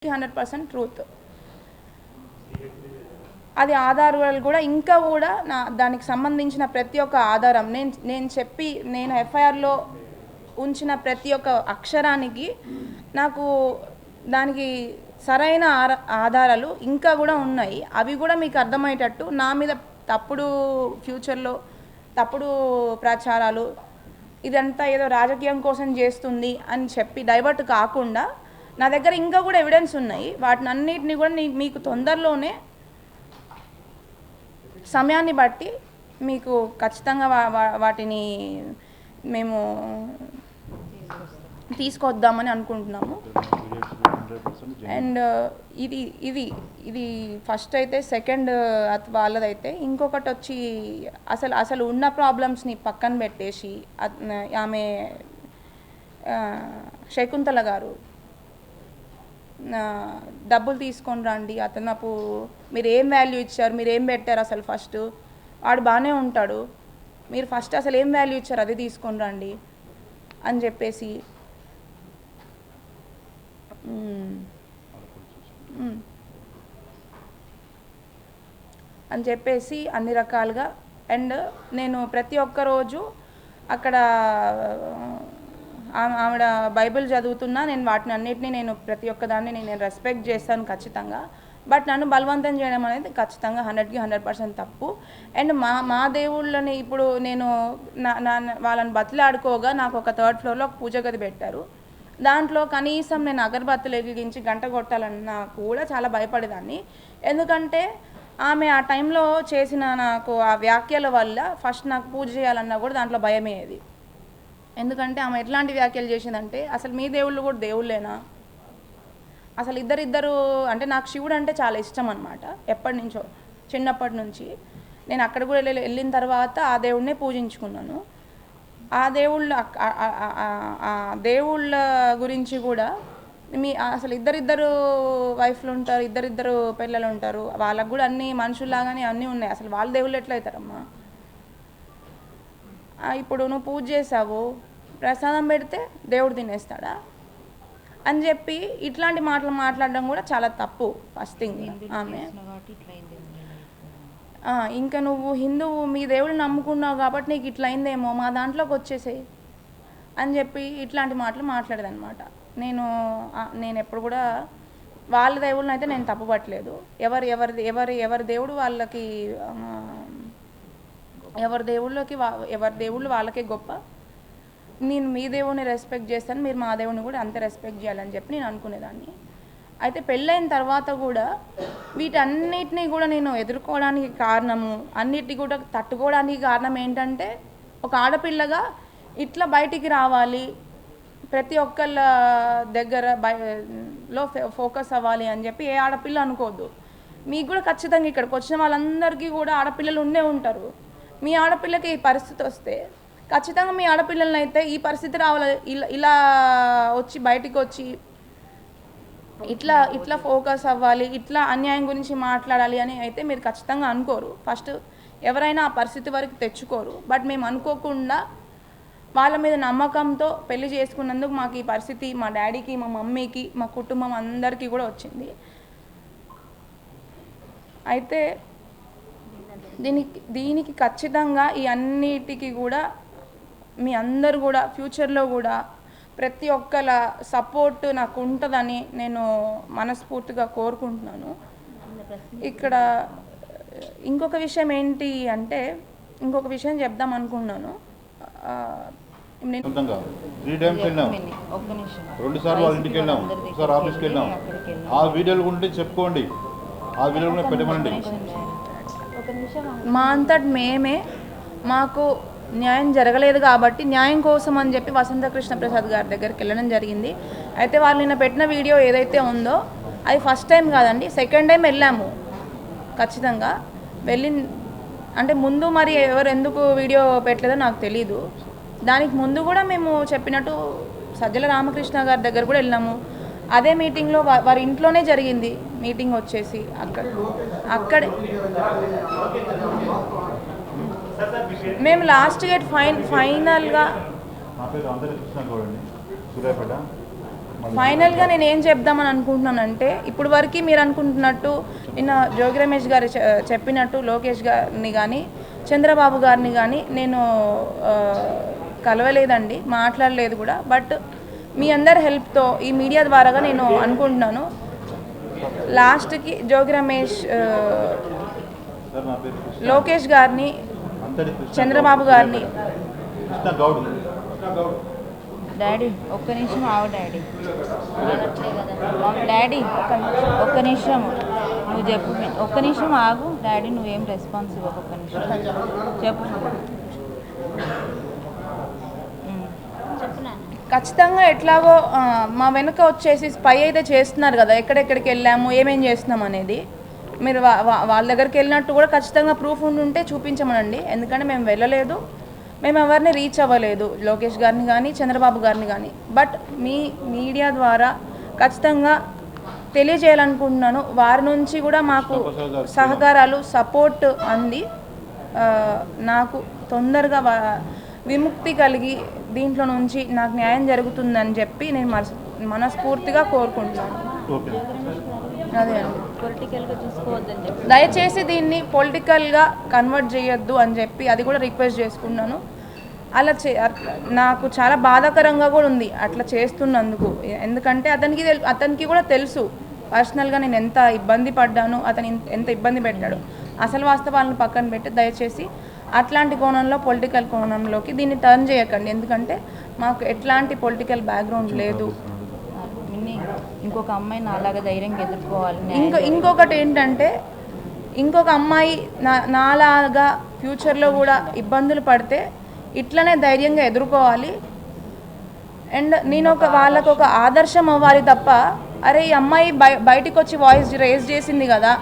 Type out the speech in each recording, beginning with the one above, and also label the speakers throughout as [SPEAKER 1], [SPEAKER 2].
[SPEAKER 1] 100% truth. అది ఆధారాలు కూడా ఇంకా కూడా దానికి సంబంధించిన ప్రతి ఒక్క ఆధారం నేను ఎఫ్ఐఆర్లో ఉంచిన ప్రతి ఒక్క అక్షరానికి నాకు దానికి సరైన ఆధారాలు ఇంకా కూడా ఉన్నాయి. అవి కూడా మీకు అర్థమయ్యేటట్టు నా మీద తప్పుడు ఫ్యూచర్లో తప్పుడు ప్రచారాలు ఇదంతా ఏదో రాజకీయం కోసం చేస్తుంది అని చెప్పి డైవర్ట్ కాకుండా నా దగ్గర ఇంకా కూడా ఎవిడెన్స్ ఉన్నాయి. వాటిని అన్నిటిని కూడా మీకు తొందరలోనే సమయాన్ని బట్టి మీకు ఖచ్చితంగా వాటిని మేము తీసుకొద్దామని అనుకుంటున్నాము. అండ్ ఇది ఫస్ట్ అయితే, సెకండ్ వాళ్ళదైతే, ఇంకొకటి వచ్చి అసలు ఉన్న ప్రాబ్లమ్స్ని పక్కన పెట్టేసి ఆమె శకుంతల గారు డబ్బులు తీసుకొని రండి, అతనపు మీరు ఏం వాల్యూ ఇచ్చారు, మీరు ఏం పెట్టారు, అసలు ఫస్ట్ వాడు బాగానే ఉంటాడు, మీరు ఫస్ట్ అసలు ఏం వాల్యూ ఇచ్చారు అది తీసుకొని రండి అని చెప్పేసి అన్ని రకాలుగా. అండ్ నేను ప్రతి ఒక్క రోజు అక్కడ ఆవిడ బైబిల్ చదువుతున్నా, నేను వాటిని అన్నిటినీ నేను ప్రతి ఒక్కదాన్ని నేను రెస్పెక్ట్ చేస్తాను ఖచ్చితంగా. బట్ నన్ను బలవంతం చేయడం అనేది ఖచ్చితంగా 100కి 100% తప్పు. అండ్ మా దేవుళ్ళని ఇప్పుడు నేను వాళ్ళని బతిలాడుకోగా నాకు ఒక 3rd ఫ్లోర్లో ఒక పూజ గది పెట్టారు. దాంట్లో కనీసం నేను అగరబత్తులు వెలిగించి గంట కొట్టాలన్నా కూడా చాలా భయపడేదాన్ని. ఎందుకంటే ఆమె ఆ టైంలో చేసిన నాకు ఆ వ్యాఖ్యల వల్ల ఫస్ట్ నాకు పూజ చేయాలన్నా కూడా దాంట్లో భయమేది. ఎందుకంటే ఆమె ఎట్లాంటి వ్యాఖ్యలు చేసిందంటే, అసలు మీ దేవుళ్ళు కూడా దేవుళ్ళేనా, అసలు ఇద్దరు అంటే నాకు శివుడు అంటే చాలా ఇష్టం అనమాట. ఎప్పటి నుంచో, చిన్నప్పటి నుంచి. నేను అక్కడ కూడా వెళ్ళిన తర్వాత ఆ దేవుడినే పూజించుకున్నాను. ఆ దేవుళ్ళ గురించి కూడా అసలు ఇద్దరు వైఫ్లు ఉంటారు, ఇద్దరు పిల్లలు ఉంటారు, వాళ్ళకు కూడా అన్ని మనుషుల్లాగానే అన్నీ ఉన్నాయి. అసలు వాళ్ళ దేవుళ్ళు ఎట్లయితారమ్మా? ఇప్పుడు నువ్వు పూజ చేసావు, ప్రసాదం పెడితే దేవుడు తినేస్తాడా అని చెప్పి ఇట్లాంటి మాటలు మాట్లాడడం కూడా చాలా తప్పు. ఫస్ట్ థింగ్ ఆమె ఇంకా నువ్వు హిందువు, మీ దేవుడు నమ్ముకున్నావు కాబట్టి నీకు ఇట్లా అయిందేమో, మా దాంట్లోకి వచ్చేసేయి అని చెప్పి ఇట్లాంటి మాటలు మాట్లాడేదన్నమాట. నేను ఎప్పుడు కూడా వాళ్ళ దేవుళ్ళని అయితే నేను తప్పుపట్టలేదు. ఎవరి దేవుడు వాళ్ళకి, ఎవరి దేవుళ్ళు వాళ్ళకే గొప్ప. నేను మీ దేవుడిని రెస్పెక్ట్ చేస్తాను, మీరు మా దేవుడిని కూడా అంతే రెస్పెక్ట్ చేయాలని చెప్పి నేను అనుకునేదాన్ని. అయితే పెళ్ళైన తర్వాత కూడా వీటన్నిటినీ కూడా నేను ఎదుర్కోవడానికి కారణము, అన్నిటినీ కూడా తట్టుకోవడానికి కారణం ఏంటంటే, ఒక ఆడపిల్లగా ఇట్లా బయటికి రావాలి, ప్రతి ఒక్కళ్ళ దగ్గరలో ఫోకస్ అవ్వాలి అని చెప్పి ఏ ఆడపిల్ల అనుకోవద్దు. మీకు కూడా ఖచ్చితంగా ఇక్కడికి వచ్చిన వాళ్ళందరికీ కూడా ఆడపిల్లలు ఉండే ఉంటారు. మీ ఆడపిల్లకి ఈ పరిస్థితి వస్తే ఖచ్చితంగా మీ ఆడపిల్లలని అయితే ఈ పరిస్థితి రావాలి, ఇలా వచ్చి బయటికి వచ్చి ఇట్లా ఫోకస్ అవ్వాలి, ఇట్లా అన్యాయం గురించి మాట్లాడాలి అని అయితే మీరు ఖచ్చితంగా అనుకోరు. ఫస్ట్ ఎవరైనా ఆ పరిస్థితి వరకు తెచ్చుకోరు. బట్ మేము అనుకోకుండా వాళ్ళ మీద నమ్మకంతో పెళ్లి చేసుకున్నందుకు మాకు ఈ పరిస్థితి మా డాడీకి, మా మమ్మీకి, మా కుటుంబం అందరికీ కూడా వచ్చింది. అయితే దీనికి ఖచ్చితంగా ఈ అన్నిటికీ కూడా మీ అందరు కూడా ఫ్యూచర్లో కూడా ప్రతి ఒక్కల సపోర్ట్ నాకు ఉంటుందని నేను మనస్ఫూర్తిగా కోరుకుంటున్నాను. ఇక్కడ ఇంకొక విషయం ఏంటి అంటే, ఇంకొక విషయం చెప్దాం అనుకున్నాను.
[SPEAKER 2] రెండుసార్లు వాళ్ళ ఇంటికి వెళ్ళాం, ఒకసారి ఆఫీస్కి వెళ్ళాం. ఆ వీడియోలు ఉంటే చెప్పుకోండి, ఆ వీడియోలు పెట్టమండి.
[SPEAKER 1] మా అంతటి మేమే, మాకు న్యాయం జరగలేదు కాబట్టి న్యాయం కోసం అని చెప్పి వసంత కృష్ణ ప్రసాద్ గారి దగ్గరికి వెళ్ళడం జరిగింది. అయితే వాళ్ళు నిన్న పెట్టిన వీడియో ఏదైతే ఉందో అది ఫస్ట్ టైం కాదండి, సెకండ్ టైం వెళ్ళాము. ఖచ్చితంగా అంటే ముందు మరి ఎందుకు వీడియో పెట్టలేదో నాకు తెలీదు. దానికి ముందు కూడా మేము చెప్పినట్టు సజ్జల రామకృష్ణ గారి దగ్గర కూడా వెళ్ళాము. అదే మీటింగ్లో వారి ఇంట్లోనే జరిగింది మీటింగ్ వచ్చేసి. అక్కడే మేము లాస్ట్ గేట్ ఫైనల్గా
[SPEAKER 2] నా పేరు అందరూ కృష్ణ గౌడ్ అండి, సూర్యాపేట.
[SPEAKER 1] ఫైనల్గా నేను ఏం చెప్దామని అనుకుంటున్నానంటే ఇప్పుడు వరకు మీరు అనుకుంటున్నట్టు నిన్న జోగి రమేష్ గారు చెప్పినట్టు లోకేష్ గారిని కానీ చంద్రబాబు గారిని కానీ నేను కలవలేదండి, మాట్లాడలేదు కూడా. బట్ మీ అందరి హెల్ప్తో ఈ మీడియా ద్వారాగా నేను అనుకుంటున్నాను లాస్ట్కి జోగి రమేష్ లోకేష్ గారిని చంద్రబాబు గారిని
[SPEAKER 3] డాడీ ఒక్క నిమిషం ఆవు డాడీ. డాడీ ఒక్క నిమిషం నువ్వు చెప్పు, ఒక్క నిమిషం ఆగు డాడీ, నువ్వేం రెస్పాన్స్ ఇవ్వకు, ఒక్క నిమిషం చెప్పు.
[SPEAKER 1] ఖచ్చితంగా ఎట్లాగో మా వెనుక వచ్చేసి స్పై అయితే చేస్తున్నారు కదా, ఎక్కడెక్కడికి వెళ్ళాము ఏమేం చేస్తున్నాం అనేది. మీరు వాళ్ళ దగ్గరికి వెళ్ళినట్టు కూడా ఖచ్చితంగా ప్రూఫ్ ఉంటే చూపించమనండి. ఎందుకంటే మేము వెళ్ళలేదు, మేము ఎవరిని రీచ్ అవ్వలేదు, లోకేష్ గారిని కానీ చంద్రబాబు గారిని కానీ. బట్ మీ మీడియా ద్వారా ఖచ్చితంగా తెలియజేయాలనుకుంటున్నాను. వారి నుంచి కూడా మాకు సహకారాలు సపోర్ట్ అంది నాకు తొందరగా విముక్తి కలిగి దీంట్లో నుంచి నాకు న్యాయం జరుగుతుందని చెప్పి నేను మనస్ఫూర్తిగా కోరుకుంటున్నాను. అదే అండి,
[SPEAKER 3] పొలిటికల్గా చూసుకోవద్దని చెప్పి
[SPEAKER 1] దయచేసి దీన్ని పొలిటికల్గా కన్వర్ట్ చేయొద్దు అని చెప్పి అది కూడా రిక్వెస్ట్ చేసుకున్నాను. అలా నాకు చాలా బాధాకరంగా కూడా ఉంది అట్లా చేస్తున్నందుకు. ఎందుకంటే అతనికి కూడా తెలుసు పర్సనల్గా నేను ఎంత ఇబ్బంది పడ్డాను, అతను ఎంత ఇబ్బంది పెట్టాడు. అసలు వాస్తవాలను పక్కన పెట్టి దయచేసి అట్లాంటి కోణంలో పొలిటికల్ కోణంలోకి దీన్ని టర్న్ చేయకండి. ఎందుకంటే మాకు ఎట్లాంటి పొలిటికల్ బ్యాక్గ్రౌండ్ లేదు.
[SPEAKER 3] ఇంకొక అమ్మాయి నాలాగా ధైర్యంగా ఎదుర్కోవాలి.
[SPEAKER 1] ఇంకొకటి ఏంటంటే ఇంకొక అమ్మాయి నాలాగా ఫ్యూచర్లో కూడా ఇబ్బందులు పడితే ఇట్లనే ధైర్యంగా ఎదుర్కోవాలి. అండ్ నేను వాళ్ళకు ఒక ఆదర్శం అవ్వాలి తప్ప, అరే ఈ అమ్మాయి బయటికి వచ్చి వాయిస్ రేజ్ చేసింది కదా,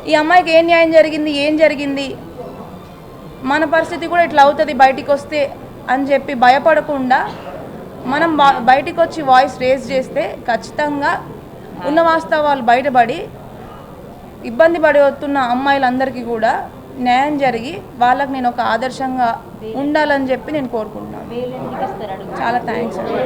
[SPEAKER 1] ఈ అమ్మాయికి ఏం న్యాయం జరిగింది, ఏం జరిగింది, మన పరిస్థితి కూడా ఇట్లా అవుతుంది బయటికి వస్తే అని చెప్పి భయపడకుండా మనం బయటికి వచ్చి వాయిస్ రేజ్ చేస్తే ఖచ్చితంగా ఉన్న వాస్తవాలు బయటపడి ఇబ్బంది పడి వస్తున్న అమ్మాయిలందరికీ కూడా న్యాయం జరిగి వాళ్ళకి నేను ఒక ఆదర్శంగా ఉండాలని చెప్పి నేను కోరుకుంటున్నాను. చాలా థ్యాంక్స్ అండి.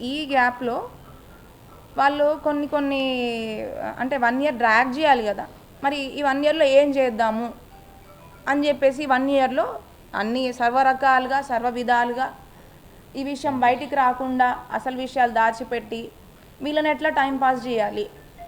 [SPEAKER 1] ఈ గ్యాప్లో వాళ్ళు కొన్ని అంటే 1 ఇయర్ డ్రాగ్ చేయాలి కదా, మరి ఈ 1 ఇయర్లో ఏం చేద్దాము అని చెప్పేసి 1 ఇయర్లో అన్ని సర్వరకాలుగా సర్వ విధాలుగా ఈ విషయం బయటికి రాకుండా అసలు విషయాలు దాచిపెట్టి వీళ్ళని ఎట్లా టైంపాస్ చేయాలి